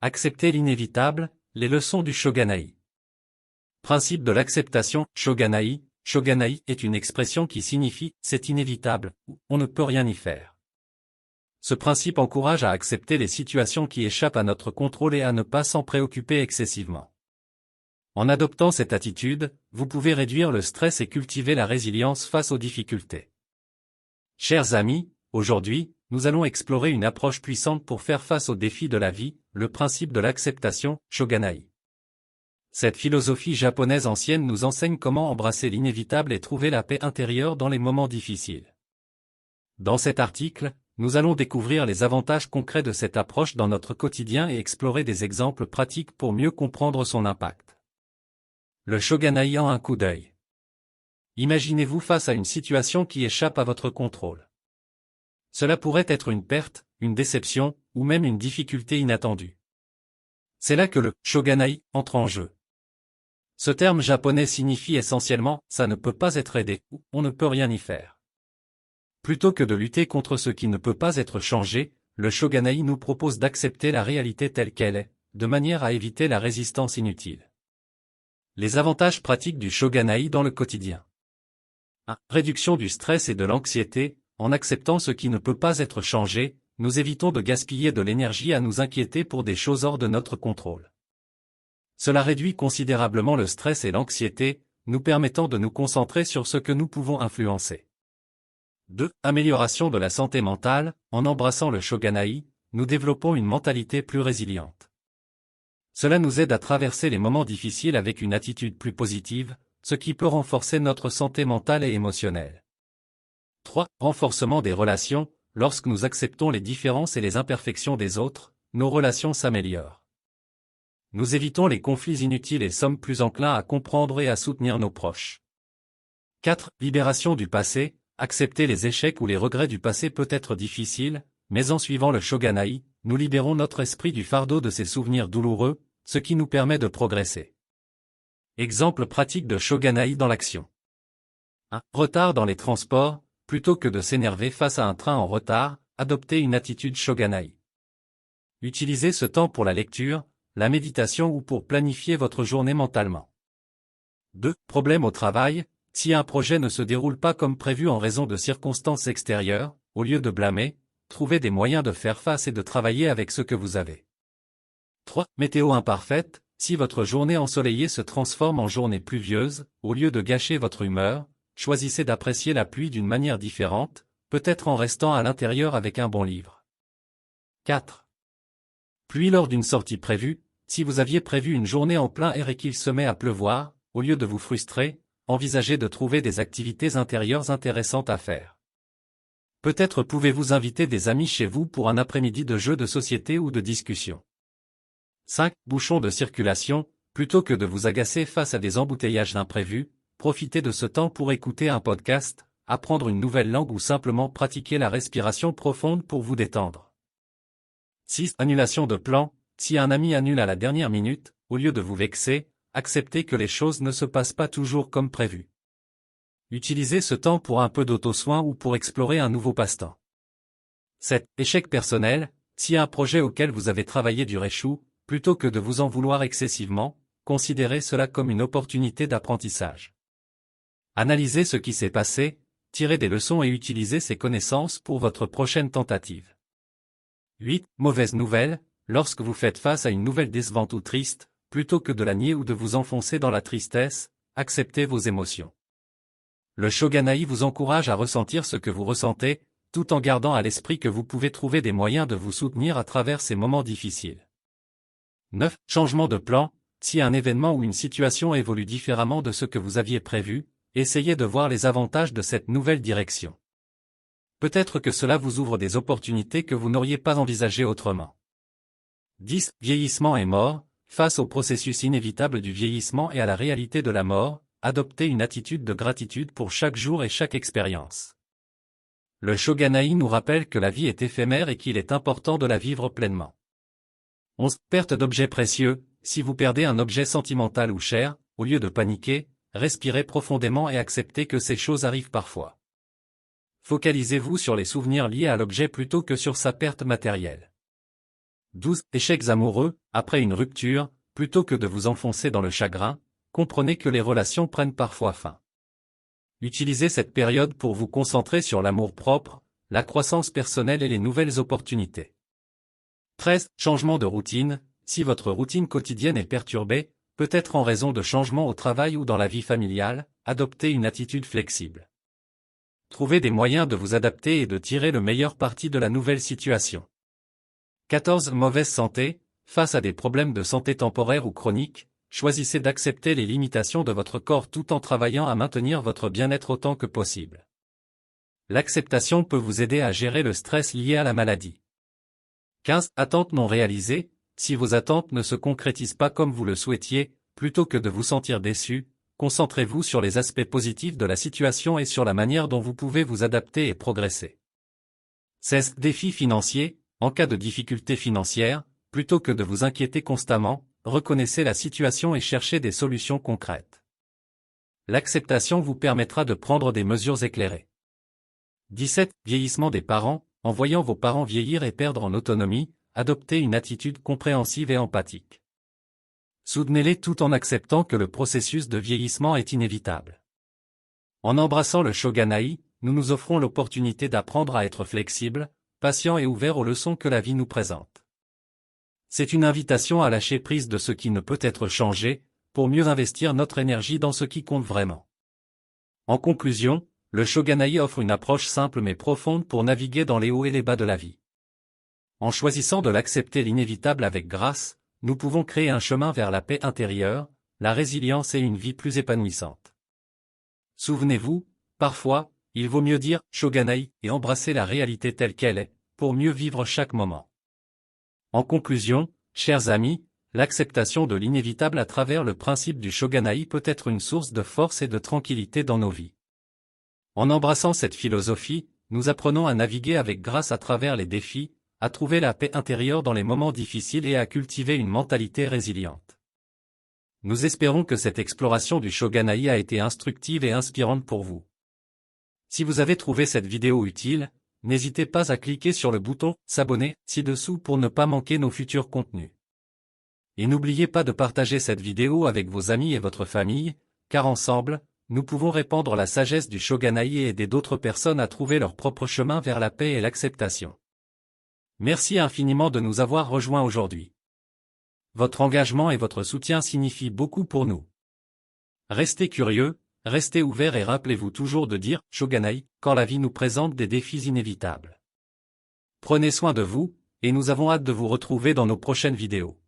Accepter l'inévitable, les leçons du Shoganai. Principe de l'acceptation, Shoganai. Shoganai est une expression qui signifie « c'est inévitable » ou « on ne peut rien y faire ». Ce principe encourage à accepter les situations qui échappent à notre contrôle et à ne pas s'en préoccuper excessivement. En adoptant cette attitude, vous pouvez réduire le stress et cultiver la résilience face aux difficultés. Chers amis, aujourd'hui, nous allons explorer une approche puissante pour faire face aux défis de la vie, le principe de l'acceptation, Shoganai. Cette philosophie japonaise ancienne nous enseigne comment embrasser l'inévitable et trouver la paix intérieure dans les moments difficiles. Dans cet article, nous allons découvrir les avantages concrets de cette approche dans notre quotidien et explorer des exemples pratiques pour mieux comprendre son impact. Le Shoganai en un coup d'œil. Imaginez-vous face à une situation qui échappe à votre contrôle. Cela pourrait être une perte, une déception, ou même une difficulté inattendue. C'est là que le Shoganai entre en jeu. Ce terme japonais signifie essentiellement « ça ne peut pas être aidé » ou « on ne peut rien y faire ». Plutôt que de lutter contre ce qui ne peut pas être changé, le Shoganai nous propose d'accepter la réalité telle qu'elle est, de manière à éviter la résistance inutile. Les avantages pratiques du Shoganai dans le quotidien. 1. Réduction du stress et de l'anxiété. En acceptant ce qui ne peut pas être changé, nous évitons de gaspiller de l'énergie à nous inquiéter pour des choses hors de notre contrôle. Cela réduit considérablement le stress et l'anxiété, nous permettant de nous concentrer sur ce que nous pouvons influencer. 2. Amélioration de la santé mentale. En embrassant le Shoganai, nous développons une mentalité plus résiliente. Cela nous aide à traverser les moments difficiles avec une attitude plus positive, ce qui peut renforcer notre santé mentale et émotionnelle. 3. Renforcement des relations. Lorsque nous acceptons les différences et les imperfections des autres, nos relations s'améliorent. Nous évitons les conflits inutiles et sommes plus enclins à comprendre et à soutenir nos proches. 4. Libération du passé. Accepter les échecs ou les regrets du passé peut être difficile, mais en suivant le Shoganai, nous libérons notre esprit du fardeau de ces souvenirs douloureux, ce qui nous permet de progresser. Exemple pratique de Shoganai dans l'action. 1. Retard dans les transports. Plutôt que de s'énerver face à un train en retard, adoptez une attitude Shoganai. Utilisez ce temps pour la lecture, la méditation ou pour planifier votre journée mentalement. 2. Problème au travail. Si un projet ne se déroule pas comme prévu en raison de circonstances extérieures, au lieu de blâmer, trouvez des moyens de faire face et de travailler avec ce que vous avez. 3. Météo imparfaite. Si votre journée ensoleillée se transforme en journée pluvieuse, au lieu de gâcher votre humeur, choisissez d'apprécier la pluie d'une manière différente, peut-être en restant à l'intérieur avec un bon livre. 4. Pluie lors d'une sortie prévue. Si vous aviez prévu une journée en plein air et qu'il se met à pleuvoir, au lieu de vous frustrer, envisagez de trouver des activités intérieures intéressantes à faire. Peut-être pouvez-vous inviter des amis chez vous pour un après-midi de jeux de société ou de discussion. 5. Bouchons de circulation. Plutôt que de vous agacer face à des embouteillages imprévus, profitez de ce temps pour écouter un podcast, apprendre une nouvelle langue ou simplement pratiquer la respiration profonde pour vous détendre. 6. Annulation de plan. Si un ami annule à la dernière minute, au lieu de vous vexer, acceptez que les choses ne se passent pas toujours comme prévu. Utilisez ce temps pour un peu d'auto-soin ou pour explorer un nouveau passe-temps. 7. Échec personnel. Si un projet auquel vous avez travaillé échoue, plutôt que de vous en vouloir excessivement, considérez cela comme une opportunité d'apprentissage. Analysez ce qui s'est passé, tirez des leçons et utilisez ces connaissances pour votre prochaine tentative. 8. Mauvaise nouvelle. Lorsque vous faites face à une nouvelle décevante ou triste, plutôt que de la nier ou de vous enfoncer dans la tristesse, acceptez vos émotions. Le Shoganai vous encourage à ressentir ce que vous ressentez, tout en gardant à l'esprit que vous pouvez trouver des moyens de vous soutenir à travers ces moments difficiles. 9. Changement de plan. Si un événement ou une situation évolue différemment de ce que vous aviez prévu, essayez de voir les avantages de cette nouvelle direction. Peut-être que cela vous ouvre des opportunités que vous n'auriez pas envisagées autrement. 10. Vieillissement et mort. Face au processus inévitable du vieillissement et à la réalité de la mort, adoptez une attitude de gratitude pour chaque jour et chaque expérience. Le Shoganai nous rappelle que la vie est éphémère et qu'il est important de la vivre pleinement. 11. Perte d'objets précieux. Si vous perdez un objet sentimental ou cher, au lieu de paniquer, respirez profondément et acceptez que ces choses arrivent parfois. Focalisez-vous sur les souvenirs liés à l'objet plutôt que sur sa perte matérielle. 12. Échecs amoureux, après une rupture, plutôt que de vous enfoncer dans le chagrin, comprenez que les relations prennent parfois fin. Utilisez cette période pour vous concentrer sur l'amour-propre, la croissance personnelle et les nouvelles opportunités. 13. Changement de routine, si votre routine quotidienne est perturbée, peut-être en raison de changements au travail ou dans la vie familiale, adoptez une attitude flexible. Trouvez des moyens de vous adapter et de tirer le meilleur parti de la nouvelle situation. 14. Mauvaise santé, face à des problèmes de santé temporaires ou chroniques, choisissez d'accepter les limitations de votre corps tout en travaillant à maintenir votre bien-être autant que possible. L'acceptation peut vous aider à gérer le stress lié à la maladie. 15. Attentes non réalisées, si vos attentes ne se concrétisent pas comme vous le souhaitiez, plutôt que de vous sentir déçu, concentrez-vous sur les aspects positifs de la situation et sur la manière dont vous pouvez vous adapter et progresser. 16. Défis financiers, en cas de difficultés financières, plutôt que de vous inquiéter constamment, reconnaissez la situation et cherchez des solutions concrètes. L'acceptation vous permettra de prendre des mesures éclairées. 17. Vieillissement des parents, en voyant vos parents vieillir et perdre en autonomie, adoptez une attitude compréhensive et empathique. Soutenez-les tout en acceptant que le processus de vieillissement est inévitable. En embrassant le Shoganai, nous nous offrons l'opportunité d'apprendre à être flexibles, patients et ouverts aux leçons que la vie nous présente. C'est une invitation à lâcher prise de ce qui ne peut être changé, pour mieux investir notre énergie dans ce qui compte vraiment. En conclusion, le Shoganai offre une approche simple mais profonde pour naviguer dans les hauts et les bas de la vie. En choisissant de l'accepter l'inévitable avec grâce, nous pouvons créer un chemin vers la paix intérieure, la résilience et une vie plus épanouissante. Souvenez-vous, parfois, il vaut mieux dire « Shoganai » et embrasser la réalité telle qu'elle est, pour mieux vivre chaque moment. En conclusion, chers amis, l'acceptation de l'inévitable à travers le principe du Shoganai peut être une source de force et de tranquillité dans nos vies. En embrassant cette philosophie, nous apprenons à naviguer avec grâce à travers les défis, à trouver la paix intérieure dans les moments difficiles et à cultiver une mentalité résiliente. Nous espérons que cette exploration du Shoganai a été instructive et inspirante pour vous. Si vous avez trouvé cette vidéo utile, n'hésitez pas à cliquer sur le bouton « S'abonner » ci-dessous pour ne pas manquer nos futurs contenus. Et n'oubliez pas de partager cette vidéo avec vos amis et votre famille, car ensemble, nous pouvons répandre la sagesse du Shoganai et aider d'autres personnes à trouver leur propre chemin vers la paix et l'acceptation. Merci infiniment de nous avoir rejoints aujourd'hui. Votre engagement et votre soutien signifient beaucoup pour nous. Restez curieux, restez ouverts et rappelez-vous toujours de dire « Shoganai » quand la vie nous présente des défis inévitables. Prenez soin de vous, et nous avons hâte de vous retrouver dans nos prochaines vidéos.